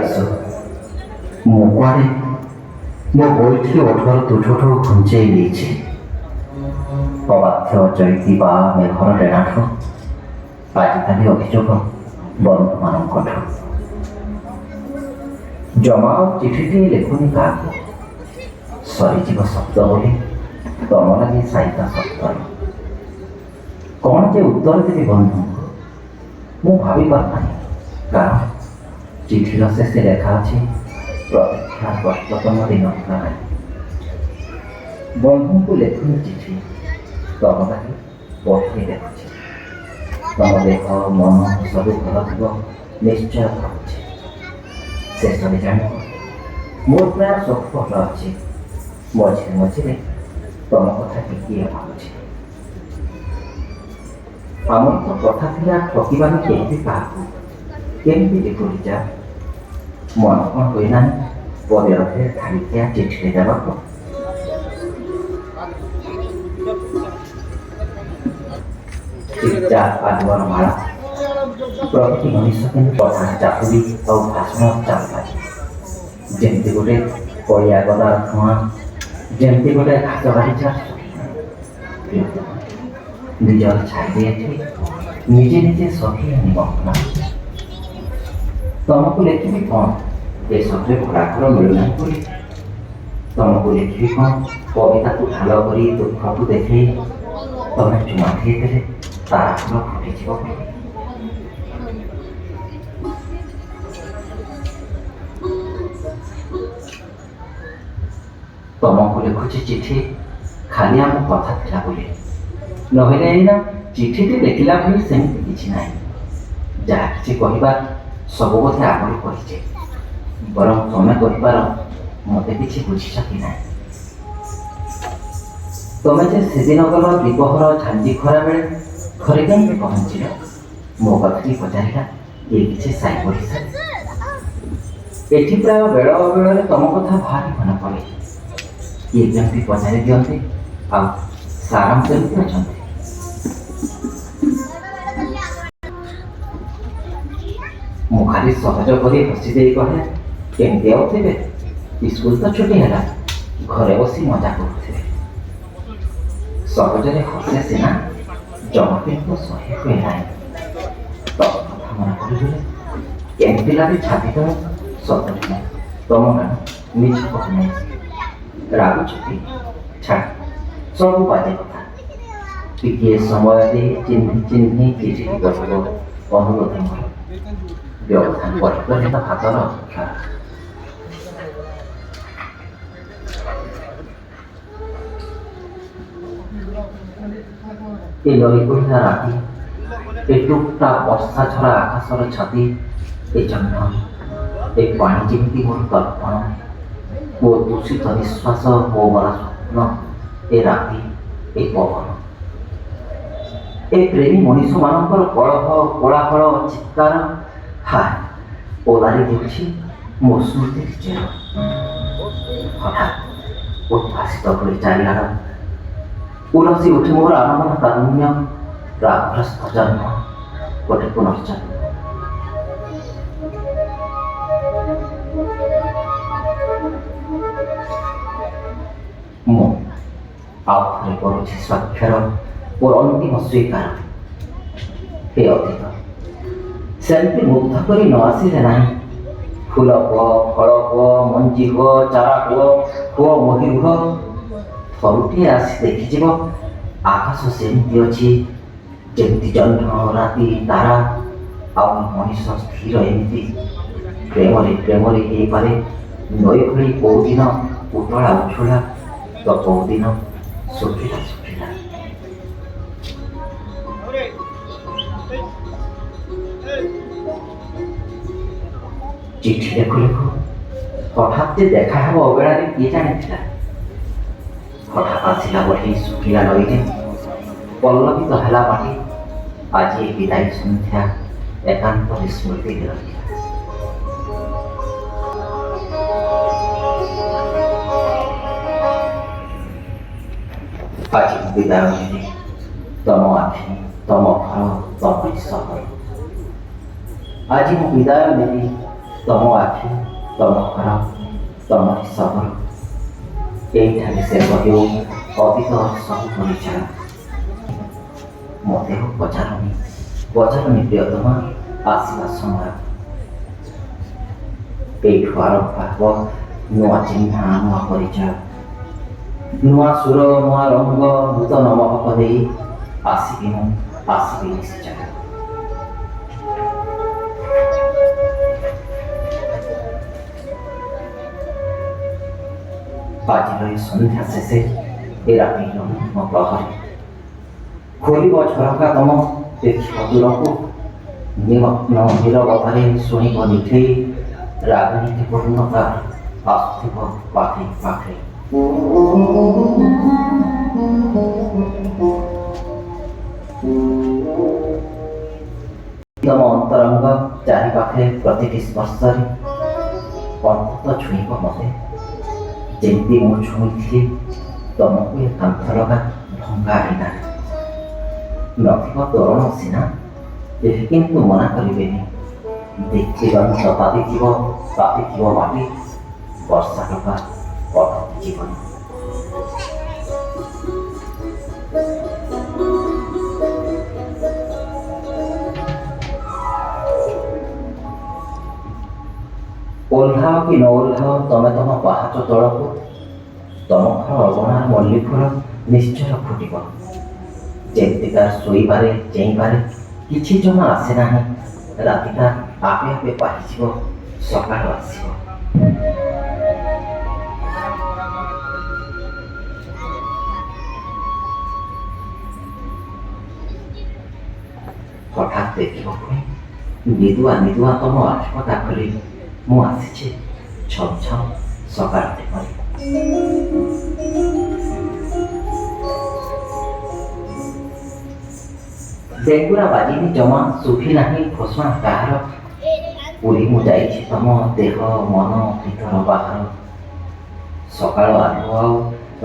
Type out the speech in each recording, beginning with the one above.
ଆସ ମୁଁ କୁଆଡ଼େ ମୋ ଗୋଇଠି ଓଠର ତୁଠଠୁ ଘୁଞ୍ଚେଇ ନେଇଛି। ଅବାଧ୍ୟ ଚୈତି ବା ମେଘର ଡେଣାଠୁ ଆଜିକାଲି ଅଭିଯୋଗ ବନ୍ଧୁମାନଙ୍କଠୁ। ଜମା ଆଉ ଚିଠିଟିଏ ଲେଖୁନି କାହାକୁ, ସରିଯିବ ଶବ୍ଦ ବୋଲି ତମ ଲାଗି ସାଇତା ସତ୍ତରେ। କ'ଣ ଯେ ଉତ୍ତର ଦେବି ବନ୍ଧୁଙ୍କୁ ମୁଁ ଭାବି ପାରୁନାହିଁ, କାରଣ ଚିଠିର ଶେଷେ ଲେଖା ଅଛି ପ୍ରତୀକ୍ଷା କଷ୍ଟତମ ଦିନ ନାହିଁ। ବନ୍ଧୁଙ୍କୁ ଲେଖୁନି ଚିଠି, ତମ ଲାଗି ପଠେଇ ଲେଖୁଛି। ତମ ଦେହ ମନ ସବୁ ଭଲ ଥିବ ନିଶ୍ଚୟ ଭାବୁଛି। ଶେଷରେ ଜାଣିବ ମୋର ପ୍ରାୟ ସଫଳ ଅଛି। ମଝିରେ ମଝିରେ ତମ କଥା ଟିକିଏ ଭାବୁଛି। ଆମର ତ କଥା ଥିଲା ଠକିବାନି କେମିତି କାହାକୁ, କେମିତି ଯେପରି ଯା ମନ କ'ଣ ହୋଇନାହିଁ ପଦେ ଅଧେ ଧାଡ଼ିକିଆ ଚିଠିରେ ଦେବାକୁ। ଆଲୁଅର ମାଳା ପ୍ରତିଟି ମଣିଷ କିନ୍ତୁ କଥା ଚାପୁଡ଼ି ଆଉ ଭାଷଣ ଚାଲୁଥାଏ। ଯେମିତି ଗୋଟେ କଳିଆ ଗଦାର ଧୂଆଁ, ଯେମିତି ଗୋଟେ ଘାସ ବାଢ଼ିଚା ନିଜର ଛାଇ ଏଠି ନିଜେ ନିଜେ ସଖୀ ନିମଗ୍ନ। ତମକୁ ଲେଖିବି କ'ଣ ଏସବୁରେ ଘୋଡ଼ାଘର ମିଳୁନାହିଁ ବୋଲି। ତମକୁ ଲେଖିବି କ'ଣ କବିତାକୁ ଢାଲ କରି ଦୁଃଖକୁ ଦେଖେଇ ତମେ ଚୁମା ଦେଇଦେଲେ ତାରା ଫୁଲ ଫୁଟିଯିବ ବୋଲି। ତମକୁ ଲେଖୁଛି ଚିଠି ଖାଲି ଆମ କଥା ଥିଲା ବୋଲି, ନହେଲେ ଏଇନା ଚିଠିଟି ଲେଖିଲା ଭଳି ସେମିତି କିଛି ନାହିଁ। ଯାହା କିଛି କହିବା ସବୁ ବୋଧେ ଆଗରୁ କହିଛେ, ବରଂ ତମେ କହିପାର ମୋତେ କିଛି ବୁଝିଛ କି ନାହିଁ। ତମେ ଯେ ସେଦିନ ଗଲ ଦ୍ୱିପହର ଝାଞ୍ଜି ଖରା ବେଳେ ଘରେ କେମିତି ପହଞ୍ଚିଲ, ମୋ କଥାଟି ପଚାରିଲା କିଏ କିଛି ସାଇ ପଡ଼ିଶା। ଏଠି ପ୍ରାୟ ବେଳ ଅବେଳରେ ତମ କଥା ଭାରି ମନେ ପଡ଼େ। କିଏ କେମିତି ପଚାରି ଦିଅନ୍ତି ଆଉ ସାରାମ କେମିତି ଅଛନ୍ତି। ମୁଁ ଖାଲି ସହଜ କରି ହସି ଦେଇ କହେ କେମିତି ଆଉ ଥିବେ, ସ୍କୁଲ ତ ଛୁଟି ହେଲା, ଘରେ ବସି ମଜା କରୁଥିବେ। ସହଜରେ ହସେ ସିନା, ଜମା କିନ୍ତୁ ସହି ହୁଏ ନାହିଁ। ତମ କଥା ମନେ ପଡ଼ିଲେ କେମିତି ଲାଗେ ଛାତି ତଳେ ସତରେ ନାହିଁ। ତମ ଗାଁ ମିଛ କହୁନାହିଁ, ରାଗୁଛନ୍ତି ଛାଡ଼, ସବୁ ବାଜେ କଥା। ଟିକିଏ ସମୟ ଦେଇ ଚିହ୍ନି ଚିହ୍ନି ଚିଠି କରିବ ଅନୁରୋଧ ମୋର। ବ୍ୟବଧାନ ପରିକରେ ତ ହାତର ଅପେକ୍ଷା। ଏ ନଈକୁଳିଆ ରାତି, ଏ ଟୁକଟା ବର୍ଷା ଝରା ଆକାଶର ଛାତି, ଏ ଜହ୍ନ, ଏ ପାଣି ଯେମିତି ମୋର ତର୍ପଣ, ମୋ ଦୂଷିତ ନିଶ୍ୱାସ, ମୋ ମରା ସ୍ୱପ୍ନ, ଏ ରାତି, ଏ ପବନ, ଏ ପ୍ରେମୀ ମଣିଷମାନଙ୍କର କଳହ କୋଳାହଳ ଚିତ୍କାର, ହାୟ ଓଲାରି ଦେଉଛି ମୋ ସ୍ମୃତି ଚେର। ହଠାତ୍ ଉଦ୍ଭାସିତ କରି ଚାରିଆଡ଼ ଉଲସି ଉଠି ମୋର ଆନମନ ତାରୁଣ୍ୟ, ରାଗଗ୍ରସ୍ତ ଜନ୍ମ ଗୋଟେ ପୁନର୍ଜନ୍ମ। ମୁଁ ଆଉ ଥରେ କରୁଛି ସ୍ୱାକ୍ଷର ମୋର ଅନ୍ତିମ ସ୍ୱୀକାର। ଏ ଅତୀତ ସେମିତି ମୁଗ୍ଧ କରି ନ ଆସିଲେ ନାହିଁ। ଫୁଲ ହୁଅ, ଫଳ ହୁଅ, ମଞ୍ଜି ହୁଅ, ଚାରା ହୁଅ, ମହି ହୁଅ, ଥରୁଟିଏ ଆସି ଦେଖିଯିବ ଆକାଶ ସେମିତି ଅଛି ଯେମିତି ଜହ୍ନ, ରାତି, ତାରା, ଆଉ ମଣିଷ ସ୍ଥିର ଏମିତି। ପ୍ରେମରେ ପ୍ରେମରେ ହେଇପାରେ ନଈ ଭଳି କୋଉଦିନ ଉତଳା ଉଛୁଳା, ତ କୋଉଦିନ ଶୁଖିଲା ଶୁଖିଲା। ଚିଠି ଲେଖୁ ଲେଖୁ ହଠାତ୍ ଯେ ଦେଖା ହେବ ଅବେଳାରେ କିଏ ଜାଣିଥିଲା। ହଠାତ୍ ଆସିଲା ବଢ଼ି ଶୁଖିଲା ନଈରେ ପଲ୍ଲବିତ ହେଲା ମାଟି। ଆଜି ଏ ବିଦାୟୀ ସନ୍ଧ୍ୟା ଏକାନ୍ତରେ ସ୍ମୃତିରେ ରହିଲା। ଆଜି ମୁଁ ବିଦାୟ ନେଲି ତମ ଆଖି, ତମ ଘର, ତମରି ସହର। ଆଜି ମୁଁ ବିଦାୟ ନେଲି ତମ ଆଖି, ତମ ଘର, ତମରି ସହର, ଏଇଠାରେ ଶେଷ ହେଉ ଅତୀତର ସବୁ ପରିଚୟ। ମୋତେ ପଚାରନି ପ୍ରିୟତମା ଆସିବା ସମୟ। ଏଇଠୁ ଆରମ୍ଭ ହେବ ନୂଆ ଚିହ୍ନା, ନୂଆ ପରିଚୟ, ନୂଆ ସୁର, ନୂଆ ରଙ୍ଗ, ନୂତନ ମହକ ଦେଇ ଆସିବି ନିଶ୍ଚୟ। ଆଜିର ଏ ସନ୍ଧ୍ୟା ଶେଷେ ଏ ରାତିର ଅନ୍ତିମ ପ୍ରହରୀ ଖୋଲିବ ଝରକା ତମ, ଦେଖିବ ଦୂରକୁ, ନିମଗ୍ନ ନୀରବତାରେ ଶୁଣିବ ନିଠେଇ ରାଗନୀତି ପୂର୍ଣ୍ଣତା ଆସୁଥିବ ପାଖେ ପାଖେ। ତମ ଅନ୍ତରଙ୍ଗ ଚାରି ପାଖେ ପ୍ରତିଟି ସ୍ପର୍ଶରେ ଅନ୍ତତ ଛୁଇଁବ ମତେ, ଯେମିତି ମୁଁ ଛୁଇଁଥିଲି ତମକୁ ଏ କାନ୍ଥ ଲଗା ଭଙ୍ଗା ଆଇନାରେ। ନଥିବ ତୋରଣ ସିନା, କେହି କିନ୍ତୁ ମନା କରିବେନି। ଦେଖିବାନି ତ ତାତିଥିବ ମାଟି, ବର୍ଷା ଟୋପା ଅଟକି ଯିବନି। ଓହ୍ଲାଅ କି ନ ଓହ୍ଲାଅ ତମେ ତମ ପାହାଚ ତଳକୁ, ତମ ଘର ଅଗଣାର ମଲ୍ଲି ଫୁଲ ନିଶ୍ଚୟ ଫୁଟିବ। ଯେମିତିକା ଶୋଇବାରେ ଚେଇଁବାରେ କିଛି ଜମା ଆସେ ନାହିଁ, ରାତିଟା ଆପେ ଆପେ ପାହିଯିବ, ସକାଳ ଆସିବ। ହଠାତ୍ ଦେଖିବ ପୁଣି ନିଦୁଆ ତମ ଆଖିପତା ଖୋଲି ମୁଁ ଆସିଛି ଛମ୍ ଛମ୍ ସକାଳଟେ କରି। ବେଙ୍ଗୁରା ବାଜିନି ଜମା, ଶୁଭି ନାହିଁ ଘୋଷଣା କାହାର। ପୁରୀ ମୁଁ ଯାଇଛି ତମ ଦେହ ମନ ଭିତର ବାହାର। ସକାଳ ଆଲୁଅ ଆଉ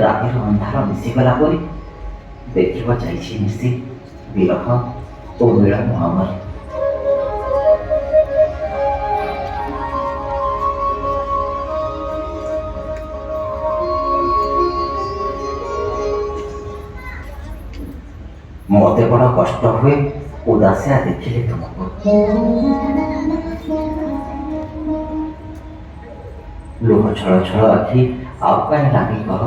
ରାତିର ଅନ୍ଧାର ମିଶିଗଲା ପରି ଦେଖିବ ଯାଇଛି ମିଶି ବିରହ ଓ ମିଳନ ଆମର। ମତେ ବଡ଼ କଷ୍ଟ ହୁଏ ଉଦାସିଆ ଦେଖିଲେ ତୁମକୁ। ଲୁହ ଛଳ ଛଳ ଆଖି ଆଉ କାହିଁ ଲାଗି କହ।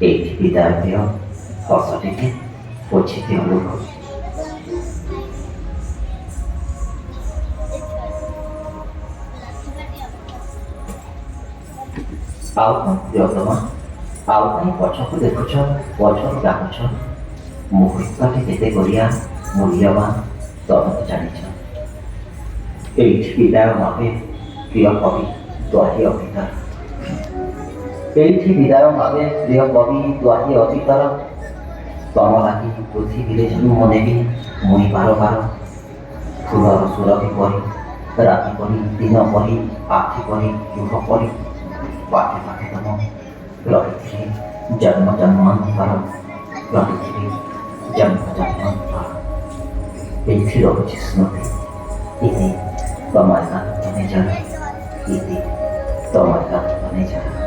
ଏଇଠି ବିଦାୟ ଦିଅ, ହସ ଟିକେ ପୋଛି ଦିଅ ଲୁହ। ଆଉ କଣ ପ୍ରିୟତମା, ଆଉ କାହିଁ ପଛକୁ ଦେଖୁଛ, ପଛରୁ ଡାକୁଛ? ମୁହୂର୍ତ୍ତଟି କେତେ ଗରିଆ ମୂଲ୍ୟବାନ ତମେ ତ ଜାଣିଛ। ଏଇଠି ବିଦାୟ ମାଗେ ପ୍ରିୟ କବି ଦ୍ୱାହି ଅତୀତର। ଏଇଠି ବିଦାୟ ମାଗେ ପ୍ରିୟ କବି ଦ୍ୱାହି ଅତୀତର। ତମ ଲାଗି ପୃଥିବୀରେ ଜନ୍ମ ନେବି ମୁଇଁ ବାର ବାର। ଫୁଲର ସୁରଭି ପରି, ରାତି ପରି, ଦିନ ପରି, ଆଖି ପରି, ଲୁହ ପରି, ପାଖେ ପାଖେ ତମ ରହିଥିଲି ଜନ୍ମ ଜନ୍ମାନ୍ତର। ଏଇଠି ରହୁଛି ସ୍ମୃତି, ଇତି ତମ ଏକାନ୍ତ ନିଜର, ଇତି ତମ ଏକାନ୍ତ ନିଜର।